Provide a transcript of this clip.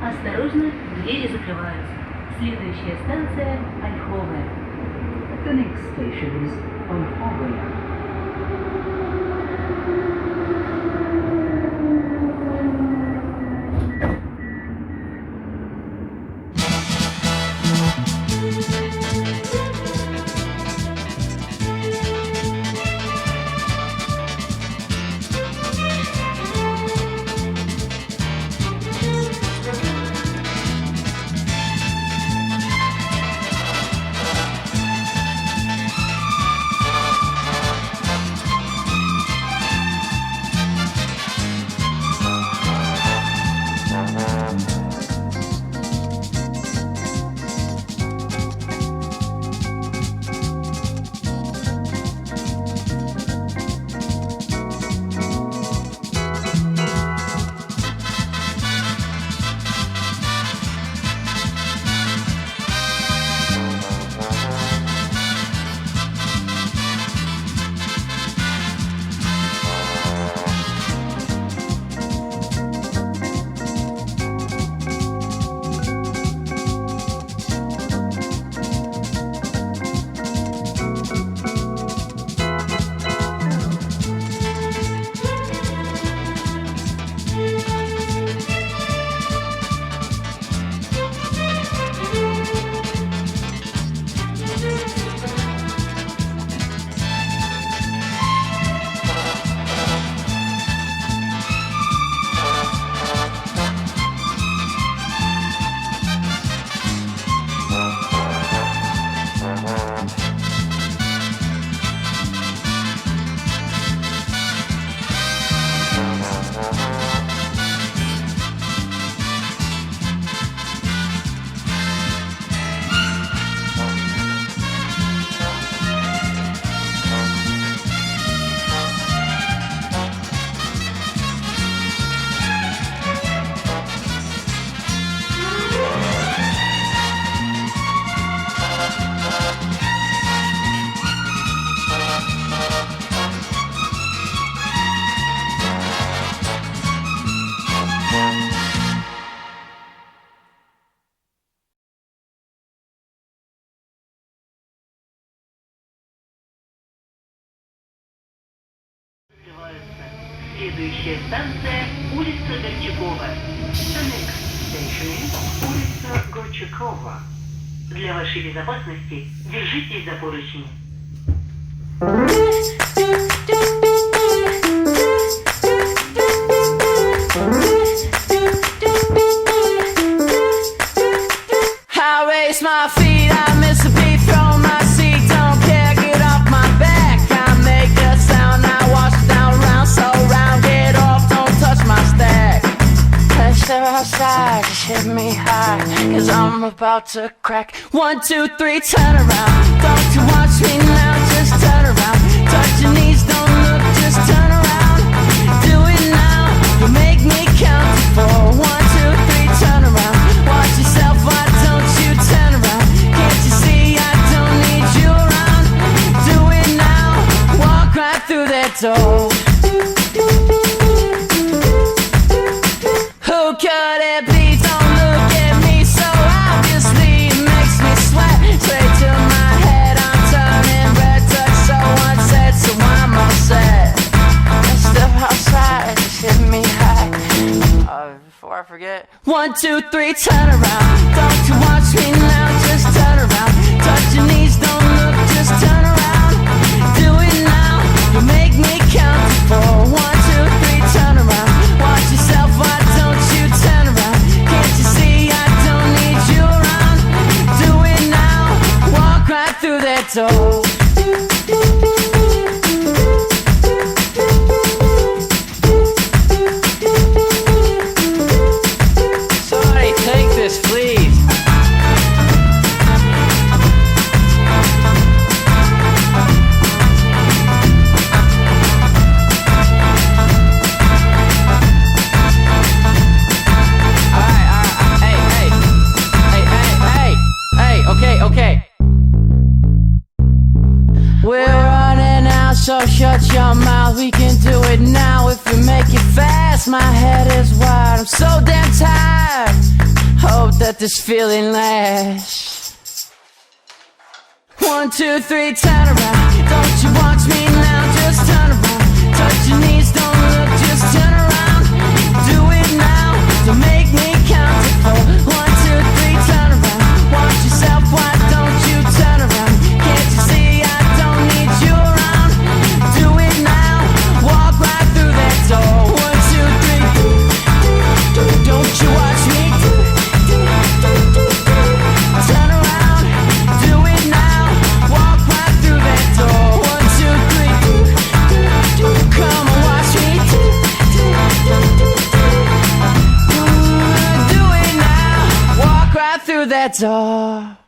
Осторожно, двери закрываются. Следующая станция – Ольховая. The next station is Ольховая. Следующая станция – улица Горчакова. The next station is улица Горчакова. Для вашей безопасности держитесь за поручни. I raise my feet, I miss a beat, throw my seat, don't care, get off my back. I make a sound, I wash it down, round, so round, get off, don't touch my stack. I step outside, just hit me high, cause I'm about to crack. 1, 2, 3, turn around, don't you watch me now, just turn around. Touch your knees, don't look, just turn around. Do it now, you make me count to 4. 1, 2, 3, turn around. Watch yourself, why don't you turn around? Can't you see I don't need you around? Do it now, walk right through that door. Who could it be? Don't look at me so obviously. It makes me sweat straight to my head. I'm turning red, touch so unsaid, so I'm all set. Let's step outside, just hit me high. Before I forget. 1, 2, 3, turn around. Don't you watch me now, just turn around. Touch your knees, don't look, just turn around. Do it now, you make me count to 4. 1, 2, 3, turn that door. Sorry, take this, please. Okay. We're running out, so shut your mouth. We can do it now if we make it fast. My head is wide, I'm so damn tired. Hope that this feeling lasts. 1, 2, 3, turn around. Don't you watch me now, just turn around. Touch your knees, don't look, just turn around. Do it now, don't make me count to 4. 1, 2, 3, turn around. Watch yourself, why don't you turn around? Can't you see I don't need you around? Do it now, walk right through that door. 1, 2, 3, don't you watch me? Turn around, do it now, walk right through that door. 1, 2, 3, come on, watch me. Do it now, walk right through that door.